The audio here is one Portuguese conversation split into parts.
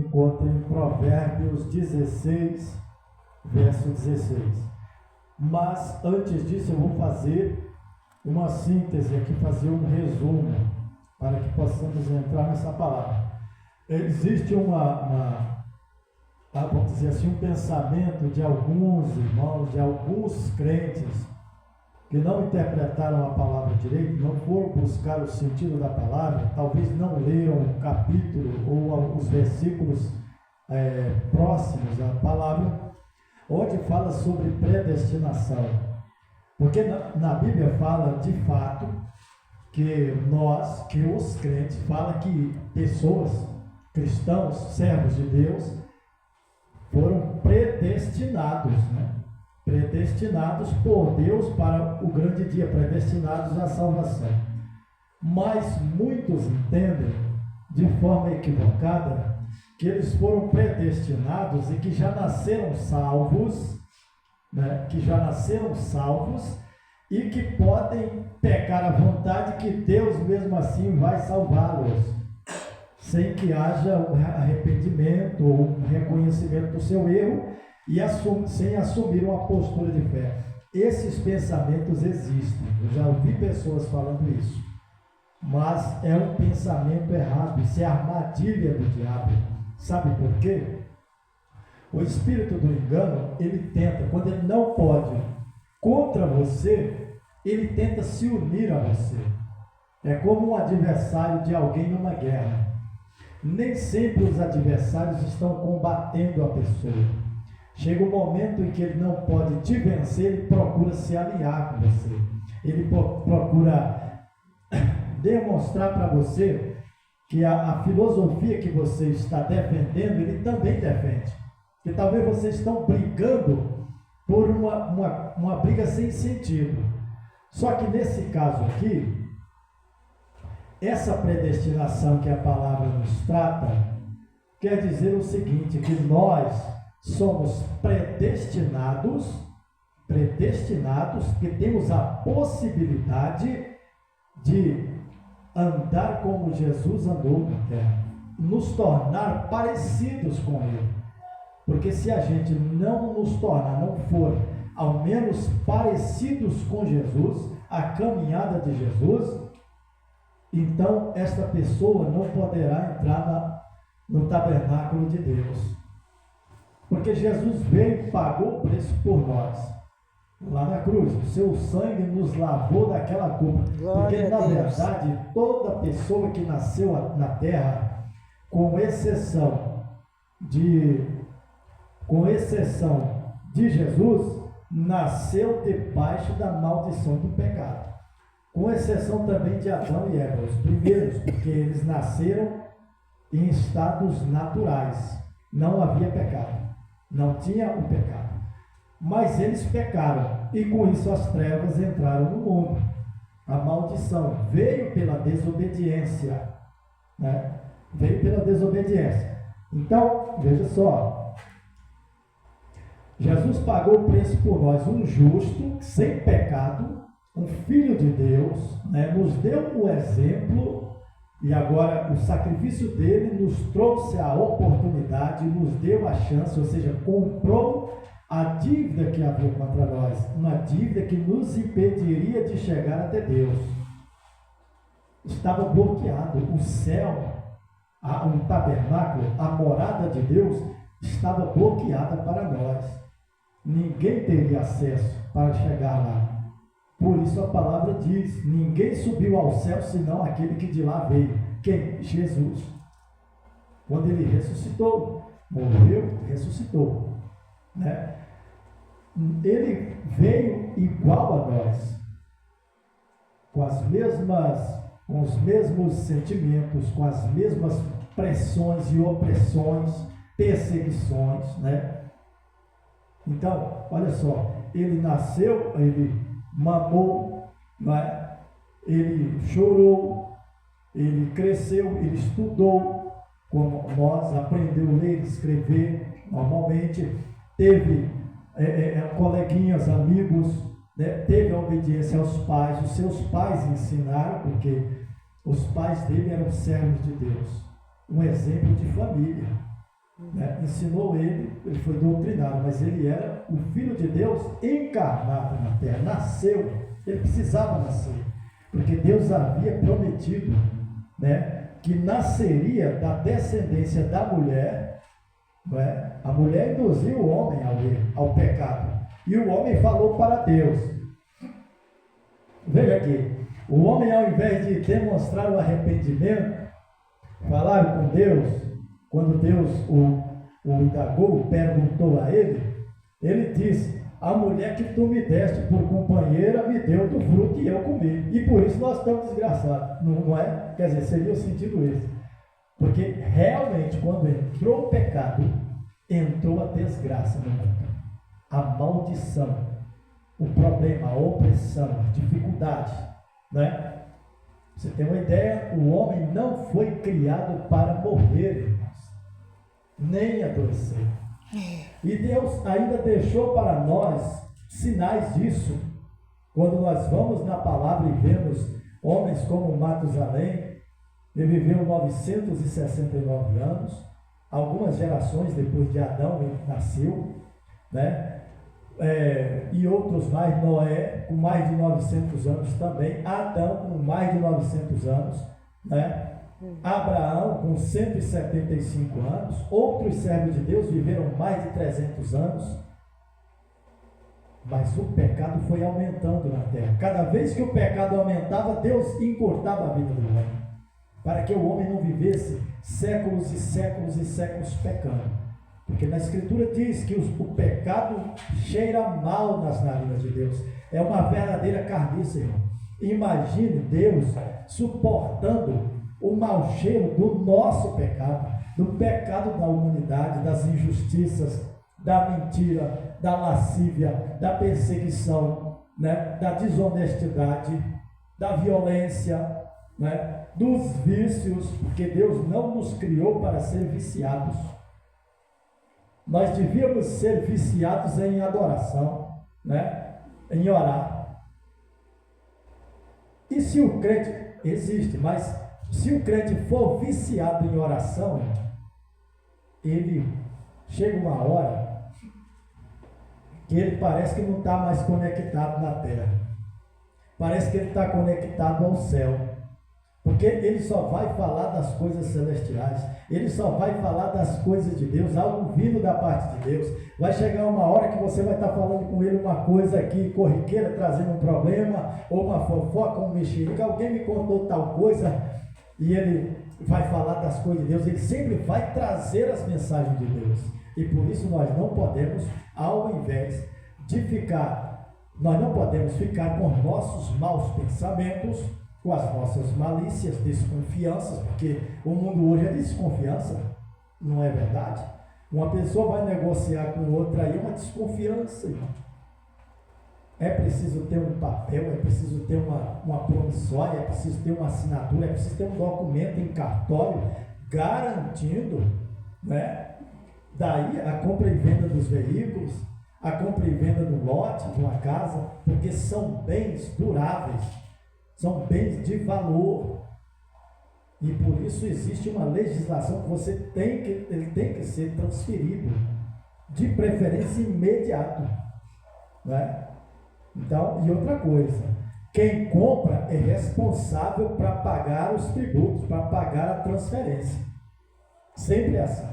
encontra em Provérbios 16, verso 16. Mas antes disso eu vou fazer uma síntese aqui, fazer um resumo, para que possamos entrar nessa palavra. Existe vamos dizer assim, um pensamento de alguns irmãos, de alguns crentes, que não interpretaram a palavra direito, não foram buscar o sentido da palavra, talvez não leram o capítulo ou os versículos próximos à palavra, onde fala sobre predestinação. Porque na Bíblia fala de fato que os crentes, fala que pessoas, cristãos, servos de Deus, foram predestinados, né? Predestinados por Deus para o grande dia, predestinados à salvação. Mas muitos entendem de forma equivocada que eles foram predestinados e que já nasceram salvos, né? Que já nasceram salvos e que podem pecar à vontade, que Deus mesmo assim vai salvá-los, sem que haja um arrependimento ou um reconhecimento do seu erro e sem assumir uma postura de fé. Esses pensamentos existem, eu já ouvi pessoas falando isso, mas é um pensamento errado, isso é armadilha do diabo. Sabe por quê? O espírito do engano, ele tenta, quando ele não pode contra você, ele tenta se unir a você. É como um adversário de alguém numa guerra. Nem sempre os adversários estão combatendo a pessoa. Chega um momento em que ele não pode te vencer, ele procura se alinhar com você. Ele procura demonstrar para você que a filosofia que você está defendendo, ele também defende. Que talvez vocês estão brigando por uma briga sem sentido. Só que nesse caso aqui, essa predestinação que a palavra nos trata, quer dizer o seguinte, que nós somos predestinados, que temos a possibilidade de andar como Jesus andou na terra, nos tornar parecidos com Ele. Porque se a gente não nos tornar, não for ao menos parecidos com Jesus, a caminhada de Jesus, então esta pessoa não poderá entrar no tabernáculo de Deus. Porque Jesus veio e pagou o preço por nós. Lá na cruz, o seu sangue nos lavou daquela culpa. Porque na verdade, toda pessoa que nasceu na terra, com exceção de Jesus, nasceu debaixo da maldição do pecado. Com exceção também de Adão e Eva, os primeiros, porque eles nasceram em estados naturais. Não havia pecado, não tinha o pecado. Mas eles pecaram, e com isso as trevas entraram no mundo. A maldição veio pela desobediência, né? Veio pela desobediência. Então, veja só, Jesus pagou o preço por nós, um justo, sem pecado, um filho de Deus, né? Nos deu o exemplo, e agora o sacrifício dele nos trouxe a oportunidade, nos deu a chance, ou seja, comprou a dívida que havia contra nós, uma dívida que nos impediria de chegar até Deus. Estava bloqueado. O céu, um tabernáculo, a morada de Deus, estava bloqueada para nós. Ninguém teria acesso para chegar lá. Por isso a palavra diz: ninguém subiu ao céu senão aquele que de lá veio. Quem? Jesus. Quando ele ressuscitou, morreu, ressuscitou, né? Ele veio igual a nós, com os mesmos sentimentos, com as mesmas pressões e opressões, perseguições, né? Então, olha só, ele nasceu, ele mamou, né? Ele chorou, ele cresceu, ele estudou, como nós, aprendeu a ler e escrever normalmente, teve coleguinhas, amigos, né? Teve a obediência aos pais, os seus pais ensinaram, porque os pais dele eram servos de Deus, um exemplo de família. né? Ensinou ele foi doutrinado, mas ele era o Filho de Deus encarnado na terra, nasceu, ele precisava nascer, porque Deus havia prometido, né, que nasceria da descendência da mulher, não é? A mulher induziu o homem ao pecado, e o homem falou para Deus. Veja aqui, o homem, ao invés de demonstrar o arrependimento, falar com Deus, quando Deus o indagou, perguntou a ele disse: a mulher que tu me deste por companheira me deu do fruto e eu comi, e por isso nós estamos desgraçados, não é? Quer dizer, seria o sentido esse, porque realmente quando entrou o pecado, entrou a desgraça no mundo, a maldição, o problema, a opressão, a dificuldade, né? Você tem uma ideia? O homem não foi criado para morrer, irmãos, nem adoecer. E Deus ainda deixou para nós sinais disso. Quando nós vamos na palavra e vemos homens como Matusalém, ele viveu 969 anos, algumas gerações depois de Adão ele nasceu, né? E outros mais, Noé com mais de 900 anos também, Adão com mais de 900 anos, né? Abraão com 175 anos, outros servos de Deus viveram mais de 300 anos, mas o pecado foi aumentando na terra. Cada vez que o pecado aumentava, Deus encurtava a vida do homem, para que o homem não vivesse séculos e séculos e séculos pecando. Porque na Escritura diz que o pecado cheira mal nas narinas de Deus. É uma verdadeira carniça, irmão. Imagine Deus suportando o mau cheiro do nosso pecado, do pecado da humanidade, das injustiças, da mentira, da lascívia, da perseguição, né? Da desonestidade, da violência, né? Dos vícios, porque Deus não nos criou para ser viciados. Nós devíamos ser viciados em adoração, né? Em orar. E se o crente existe, mas se o crente for viciado em oração, ele chega uma hora que ele parece que não está mais conectado na terra. Parece que ele está conectado ao céu. Porque ele só vai falar das coisas celestiais, ele só vai falar das coisas de Deus, algo vindo da parte de Deus. Vai chegar uma hora que você vai estar falando com ele uma coisa aqui corriqueira, trazendo um problema, ou uma fofoca, um mexerica, alguém me contou tal coisa, e ele vai falar das coisas de Deus, ele sempre vai trazer as mensagens de Deus. E por isso nós não podemos, ao invés de ficar, nós não podemos ficar com nossos maus pensamentos, com as nossas malícias, desconfianças, porque o mundo hoje é desconfiança, não é verdade? Uma pessoa vai negociar com outra aí, é uma desconfiança, irmão. É preciso ter um papel, é preciso ter uma promissória, é preciso ter uma assinatura, é preciso ter um documento em cartório garantindo, né? Daí a compra e venda dos veículos, a compra e venda do lote, de uma casa, porque são bens duráveis, são bens de valor, e por isso existe uma legislação que ele tem que ser transferido, de preferência imediato, né? Então, e outra coisa, quem compra é responsável para pagar os tributos, para pagar a transferência, sempre é assim,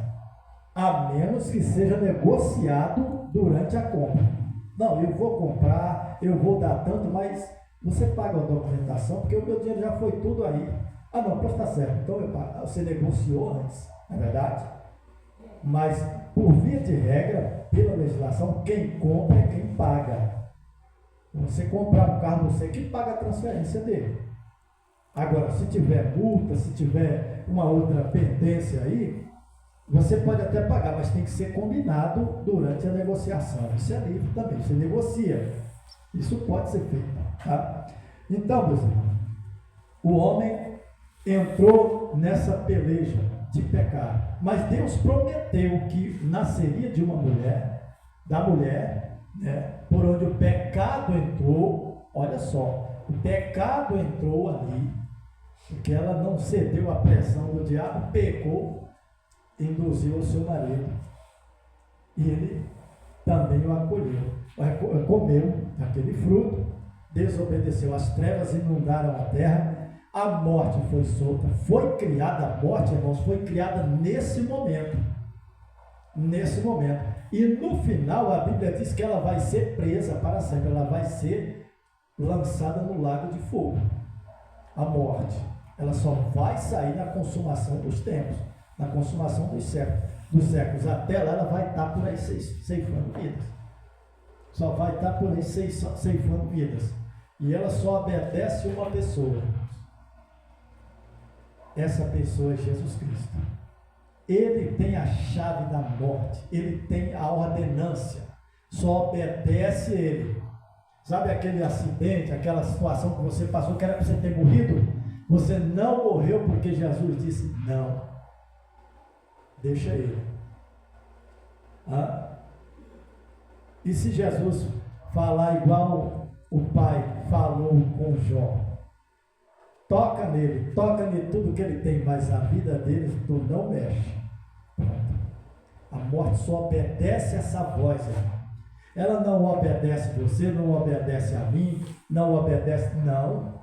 a menos que seja negociado durante a compra. Não, eu vou comprar, eu vou dar tanto, mas você paga a documentação, porque o meu dinheiro já foi tudo aí. Ah não, pois está certo, então eu pago. Você negociou antes, não é verdade? Mas, por via de regra, pela legislação, quem compra é quem paga. Você comprar um carro, você que paga a transferência dele. Agora, se tiver multa, se tiver uma outra pendência aí, você pode até pagar, mas tem que ser combinado durante a negociação. Isso é livre também, você negocia. Isso pode ser feito, tá? Então, meus irmãos, o homem entrou nessa peleja de pecado, mas Deus prometeu que nasceria de uma mulher, da mulher, né, por onde o pecado entrou. Olha só, o pecado entrou ali, porque ela não cedeu à pressão do diabo, pecou, induziu ao seu marido. E ele também o acolheu. Comeu aquele fruto, desobedeceu. As trevas inundaram a terra, a morte foi solta. Foi criada a morte, irmãos, foi criada nesse momento. Nesse momento. E no final a Bíblia diz que ela vai ser presa para sempre. Ela vai ser lançada no lago de fogo. A morte. Ela só vai sair na consumação dos tempos, na consumação dos séculos. Até lá ela vai estar por aí ceifando vidas. Só vai estar por aí ceifando vidas. E ela só obedece uma pessoa. Essa pessoa é Jesus Cristo. Ele tem a chave da morte. Ele tem a ordenância. Só obedece ele. Sabe aquele acidente, aquela situação que você passou, que era para você ter morrido? Você não morreu porque Jesus disse não. Deixa ele. E se Jesus falar igual o pai falou com Jó? Toca nele tudo que ele tem, mas a vida dele tu não mexe. Pronto. A morte só obedece essa voz, irmão. Ela não obedece você, não obedece a mim, não obedece, não.